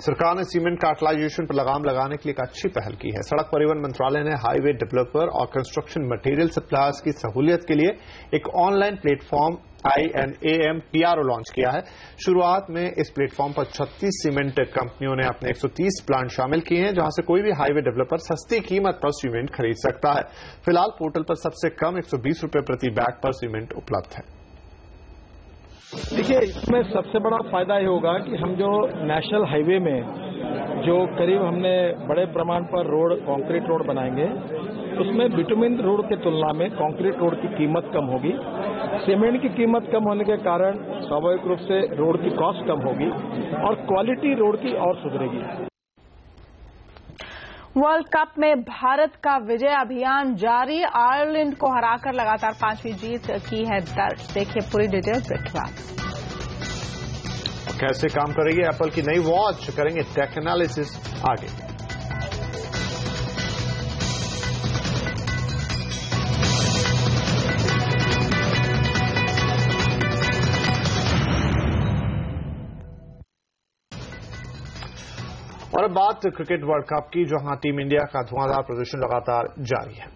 सरकार ने सीमेंट कार्टलाइजेशन पर लगाम लगाने के लिए एक अच्छी पहल की है। सड़क परिवहन मंत्रालय ने हाईवे डेवलपर और कंस्ट्रक्शन मटेरियल सप्लायर्स की सहूलियत के लिए एक online platform INAM PRO launch किया है। शुरुआत में इस प्लेटफॉर्म पर 36 सीमेंट कंपनियों ने अपने 130 प्लांट शामिल किए हैं, जहां से कोई भी हाईवे डेवलपर सस्ती कीमत पर सीमेंट खरीद सकता है। फिलहाल पोर्टल पर सबसे कम 120 रुपए प्रति बैग पर सीमेंट उपलब्ध है। देखिए, इसमें सबसे बड़ा फायदा ये होगा कि हम जो नेशनल हाईवे में जो करीब हमने बड़े प्रमाण पर रोड, कंक्रीट रोड बनाएंगे, उसमें बिटुमिन रोड के तुलना में कंक्रीट रोड की कीमत कम होगी। सीमेंट की कीमत कम होने के कारण स्वाभाविक रूप से रोड की कॉस्ट कम होगी और क्वालिटी रोड की और सुधरेगी। वर्ल्ड कप में भारत का विजय अभियान जारी। आयरलैंड को हराकर लगातार 5वीं जीत की है दर्ज। देखिए पूरी डिटेल ब्रेक के बाद। कैसे काम करेगी एप्पल की नई वॉच, करेंगे टेक एनालिसिस आगे। और अब बात क्रिकेट वर्ल्ड कप की, जहां टीम इंडिया का धुआंधार प्रदर्शन लगातार जारी है।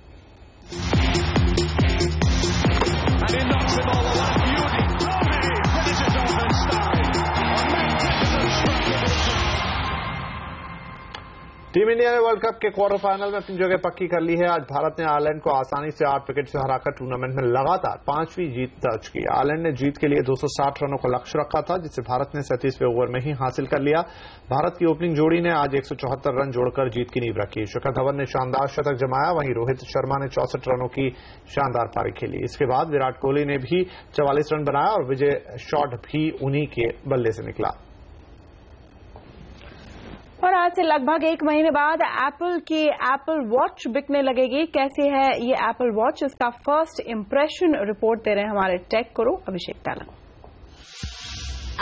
टीम इंडिया ने वर्ल्ड कप के क्वार्टर फाइनल में अपनी जगह पक्की कर ली है। आज भारत ने आयरलैंड को आसानी से 8 विकेट से हराकर टूर्नामेंट में लगातार 5वीं जीत दर्ज की। आयरलैंड ने जीत के लिए 260 रनों का लक्ष्य रखा था, जिसे भारत ने 37वें ओवर में ही हासिल कर लिया। भारत की ओपनिंग जोड़ी ने आज 174 रन जोड़कर जीत की नींव रखी। शिखर धवन ने शानदार शतक जमाया, वहीं रोहित शर्मा ने 64 रनों की शानदार पारी खेली। इसके बाद विराट कोहली ने भी 44 रन बनाया और विजय शॉट भी उन्हीं के बल्ले से निकला। और आज से लगभग 1 महीने बाद एप्पल की एप्पल वॉच बिकने लगेगी। कैसी है ये एप्पल वॉच, इसका फर्स्ट इंप्रेशन रिपोर्ट दे रहे हैं हमारे टेक गुरु अभिषेक ताला।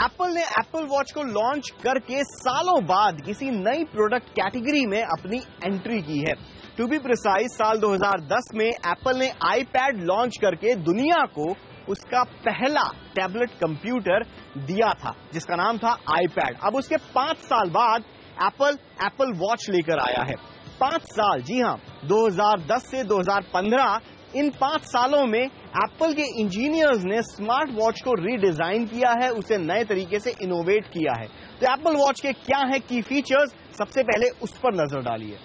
एप्पल ने एप्पल वॉच को लॉन्च करके सालों बाद किसी नई प्रोडक्ट कैटेगरी में अपनी एंट्री की है। टू बी प्रिसाइज, साल 2010 में एप्पल ने आईपैड लॉन्च करके दुनिया को उसका पहला टैबलेट कंप्यूटर दिया था, जिसका नाम था आईपैड। अब उसके 5 साल बाद एप्पल वॉच लेकर आया है। 5 साल, जी हां, 2010 से 2015, इन 5 सालों में एप्पल के इंजीनियर्स ने स्मार्ट वॉच को रीडिजाइन किया है, उसे नए तरीके से इनोवेट किया है। तो एप्पल वॉच के क्या है की फीचर्स, सबसे पहले उस पर नजर डालिए।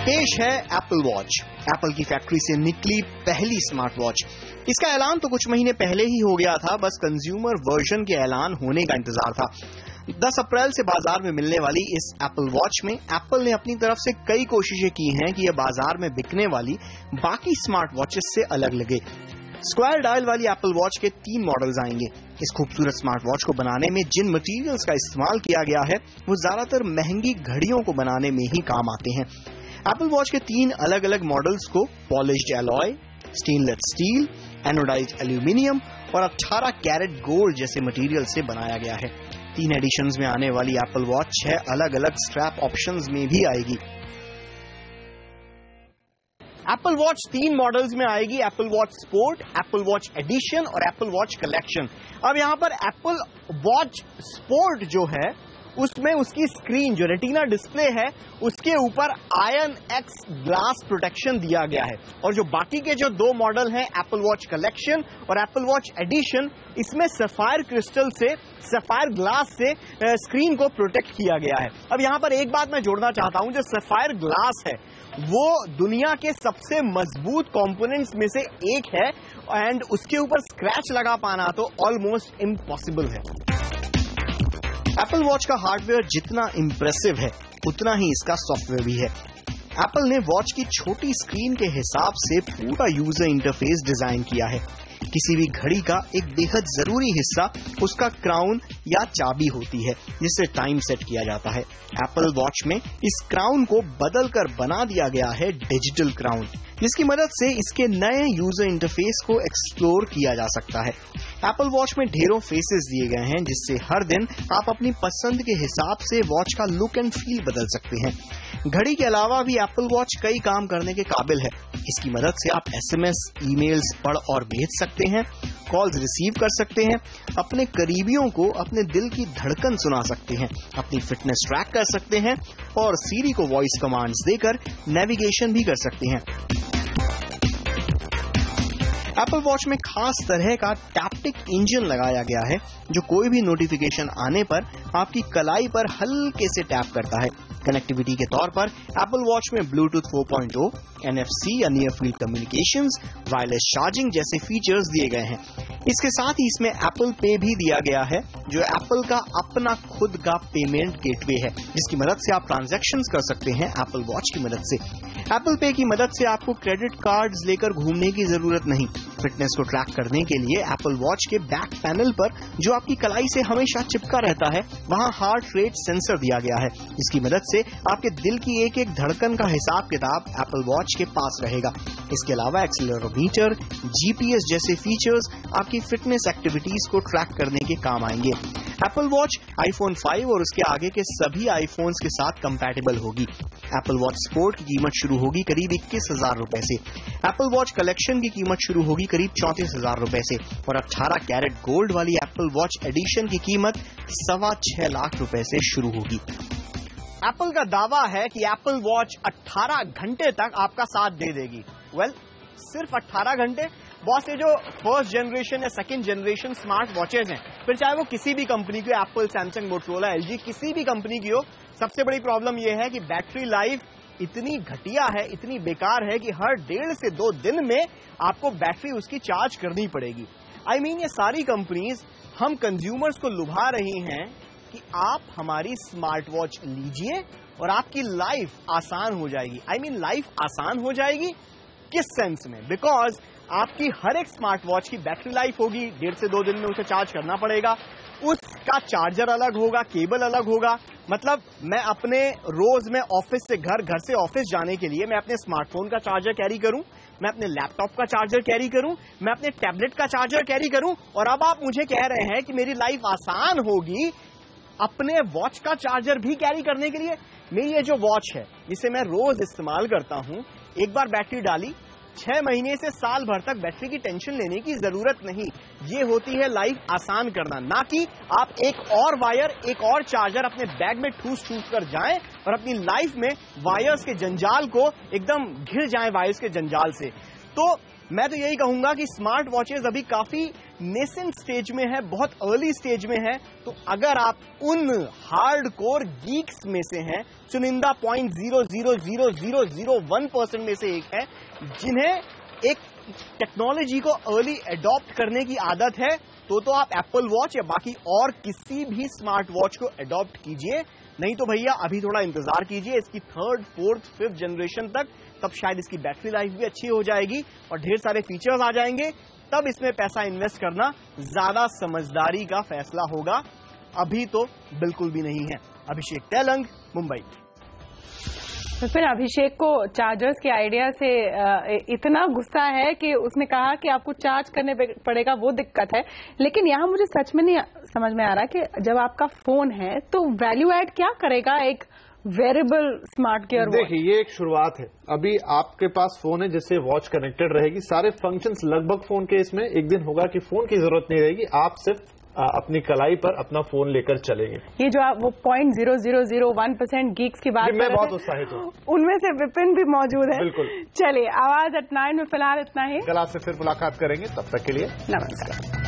पेश है एप्पल वॉच, एप्पल की फैक्ट्री से निकली पहली स्मार्ट वॉच। इसका ऐलान तो कुछ महीने पहले ही हो गया था, बस कंज्यूमर वर्जन के ऐलान होने का इंतजार था। 10 अप्रैल से बाजार में मिलने वाली इस एप्पल वॉच में एप्पल ने अपनी तरफ से कई कोशिशें की हैं कि यह बाजार में बिकने वाली बाकी स्मार्ट वॉचेस से अलग लगे। स्क्वायर डायल वाली एप्पल वॉच के 3 मॉडल्स आएंगे। इस खूबसूरत स्मार्ट वॉच को बनाने में जिन मटेरियल्स का इस्तेमाल किया गया है वो ज्यादातर महंगी घड़ियों को बनाने में ही काम आते हैं। एप्पल वॉच के 3 अलग अलग मॉडल्स को polished alloy, stainless steel, anodized aluminium और 18 कैरेट गोल्ड जैसे मटेरियल से बनाया गया है। 3 एडिशंस में आने वाली एप्पल वॉच 6 अलग अलग स्ट्रैप ऑप्शंस में भी आएगी। एप्पल वॉच 3 मॉडल्स में आएगी, Apple Watch Sport, Apple Watch Edition और एप्पल वॉच कलेक्शन। अब यहां पर एप्पल वॉच स्पोर्ट जो है उसमें उसकी स्क्रीन जो रेटिना डिस्प्ले है उसके ऊपर आयरन एक्स ग्लास प्रोटेक्शन दिया गया है, और जो बाकी के जो 2 मॉडल हैं एप्पल वॉच कलेक्शन और एप्पल वॉच एडिशन, इसमें सफायर क्रिस्टल से, सफायर ग्लास से स्क्रीन को प्रोटेक्ट किया गया है। अब यहां पर एक बात मैं जोड़ना चाहता हूं, जो सफायर ग्लास है वो दुनिया के सबसे मजबूत कंपोनेंट्स में से एक है, एंड उसके ऊपर स्क्रैच लगा पाना तो ऑलमोस्ट इम्पॉसिबल है। एप्पल वॉच का हार्डवेयर जितना इंप्रेसिव है उतना ही इसका सॉफ्टवेयर भी है। एप्पल ने वॉच की छोटी स्क्रीन के हिसाब से पूरा यूजर इंटरफेस डिजाइन किया है। किसी भी घड़ी का एक बेहद जरूरी हिस्सा उसका क्राउन या चाबी होती है, जिससे टाइम सेट किया जाता है। एप्पल वॉच में इस क्राउन को बदलकर बना दिया गया है डिजिटल क्राउन, जिसकी मदद से इसके नए यूजर इंटरफेस को एक्सप्लोर किया जा सकता है। एप्पल वॉच में ढेरों फेसेस दिए गए हैं, जिससे हर दिन आप अपनी पसंद के हिसाब से वॉच का लुक एंड फील बदल सकते हैं। घड़ी के अलावा भी एप्पल वॉच कई काम करने के काबिल है। इसकी मदद से आप SMS, ईमेल्स पढ़ और भेज सकते हैं, कॉल्स रिसीव कर सकते हैं, अपने करीबियों को अपने दिल की धड़कन सुना सकते हैं, अपनी फिटनेस ट्रैक कर सकते हैं और सीरी को वॉइस कमांड्स देकर नेविगेशन भी कर सकते हैं। एप्पल वॉच में खास तरह का टैप्टिक इंजन लगाया गया है, जो कोई भी नोटिफिकेशन आने पर आपकी कलाई पर हल्के से टैप करता है। कनेक्टिविटी के तौर पर एप्पल वॉच में ब्लूटूथ 4.0, NFC या near field communications, wireless charging जैसे फीचर्स दिए गए हैं। इसके साथ ही इसमें एप्पल पे भी दिया गया है, जो एप्पल का अपना खुद का पेमेंट गेटवे है, जिसकी मदद से आप ट्रांजैक्शंस कर सकते हैं एप्पल वॉच की मदद से। एप्पल पे की मदद से आपको क्रेडिट कार्ड्स लेकर घूमने की जरूरत नहीं। फिटनेस को ट्रैक करने के लिए एप्पल वॉच के बैक पैनल पर, जो आपकी कलाई से हमेशा चिपका रहता है, वहां हार्ट रेट सेंसर दिया गया है। इसकी मदद से आपके दिल की एक एक धड़कन का हिसाब किताब एप्पल वॉच के पास रहेगा। इसके अलावा एक्सीलरोमीटर, GPS जैसे फीचर्स आपकी फिटनेस एक्टिविटीज को ट्रैक करने के काम आएंगे। एप्पल वॉच आईफोन 5 और उसके आगे के सभी आईफोन्स के साथ कंपैटिबल होगी। एप्पल वॉच स्पोर्ट की कीमत शुरू होगी करीब 21,000 रुपए से। एप्पल वॉच कलेक्शन की कीमत शुरू होगी करीब 34,000 रुपए से, और 18 कैरेट गोल्ड वाली एप्पल वॉच एडिशन की कीमत 6.25 लाख रुपए से शुरू होगी। एप्पल का दावा है कि एप्पल वॉच 18 घंटे तक आपका साथ दे देगी। सिर्फ 18 घंटे? बॉस, ये जो फर्स्ट जनरेशन या सेकंड जनरेशन स्मार्ट वॉचेज हैं, फिर चाहे वो किसी भी कंपनी की, एप्पल, सैमसंग, मोटोरोला, LG, किसी भी कंपनी की हो, सबसे बड़ी प्रॉब्लम ये है कि बैटरी लाइफ इतनी घटिया है, इतनी बेकार है कि हर 1.5 से 2 दिन में आपको बैटरी उसकी चार्ज करनी पड़ेगी। ये सारी कंपनीज हम कंज्यूमर्स को लुभा रही हैं कि आप हमारी स्मार्ट वॉच लीजिए और आपकी लाइफ आसान हो जाएगी। लाइफ आसान हो जाएगी किस सेंस में? बिकॉज आपकी हर एक स्मार्ट वॉच की बैटरी लाइफ होगी, 1.5 से 2 दिन में उसे चार्ज करना पड़ेगा, उसका चार्जर अलग होगा, केबल अलग होगा। मतलब मैं अपने रोज में ऑफिस से घर, घर से ऑफिस जाने के लिए मैं अपने स्मार्टफोन का चार्जर कैरी करूं, मैं अपने लैपटॉप का चार्जर कैरी करूं, मैं अपने टैबलेट का चार्जर कैरी करूं, और अब आप मुझे कह रहे हैं कि मेरी लाइफ आसान होगी अपने वॉच का चार्जर भी कैरी करने के लिए। मेरी ये जो वॉच है जिसे मैं रोज इस्तेमाल करता हूं, एक बार बैटरी डाली 6 महीने से साल भर तक बैटरी की टेंशन लेने की जरूरत नहीं। ये होती है लाइफ आसान करना, ना कि आप एक और वायर, एक और चार्जर अपने बैग में ठूस कर जाएं और अपनी लाइफ में वायर्स के जंजाल को एकदम घिर जाएं वायर्स के जंजाल से। तो मैं तो यही कहूंगा कि स्मार्ट वॉचेस अभी काफी नेसेंट स्टेज में है, बहुत अर्ली स्टेज में है। तो अगर आप उन हार्डकोर गीक्स में से हैं, चुनिंदा 0.00001% में से एक है जिन्हें एक टेक्नोलॉजी को अर्ली एडॉप्ट करने की आदत है, तो आप एप्पल वॉच या बाकी और किसी भी स्मार्ट वॉच को एडॉप्ट कीजिए। नहीं तो भैया अभी थोड़ा इंतजार कीजिए इसकी 3rd, 4th, 5th जनरेशन तक, तब शायद इसकी बैटरी लाइफ भी अच्छी हो जाएगी और ढेर सारे फीचर्स आ जाएंगे। तब इसमें पैसा इन्वेस्ट करना ज्यादा समझदारी का फैसला होगा, अभी तो बिल्कुल भी नहीं है। अभिषेक तेलंग, मुंबई। तो फिर अभिषेक को चार्जर्स के आइडिया से इतना गुस्सा है कि उसने कहा कि आपको चार्ज करने पड़ेगा, वो दिक्कत है। लेकिन यहाँ मुझे सच में नहीं समझ में आ रहा कि जब आपका फोन है तो वैल्यू ऐड क्या करेगा एक वेरिएबल स्मार्ट गियर वॉच? देखिए, ये एक शुरुआत है। अभी आपके पास फोन है जिससे वॉच कनेक्टेड रहेगी, सारे फंक्शंस लगभग फोन के इसमें। एक दिन होगा कि फोन की जरूरत नहीं रहेगी, आप सिर्फ अपनी कलाई पर अपना फोन लेकर चलेंगे। ये जो आप वो 0.0001% गीक्स की बात मैं बहुत उत्साहित हूँ, उनमें से विपिन भी मौजूद है। बिल्कुल। चलिए, आवाज at 9 में फिलहाल इतना ही। कल आपसे फिर मुलाकात करेंगे, तब तक के लिए नमस्कार।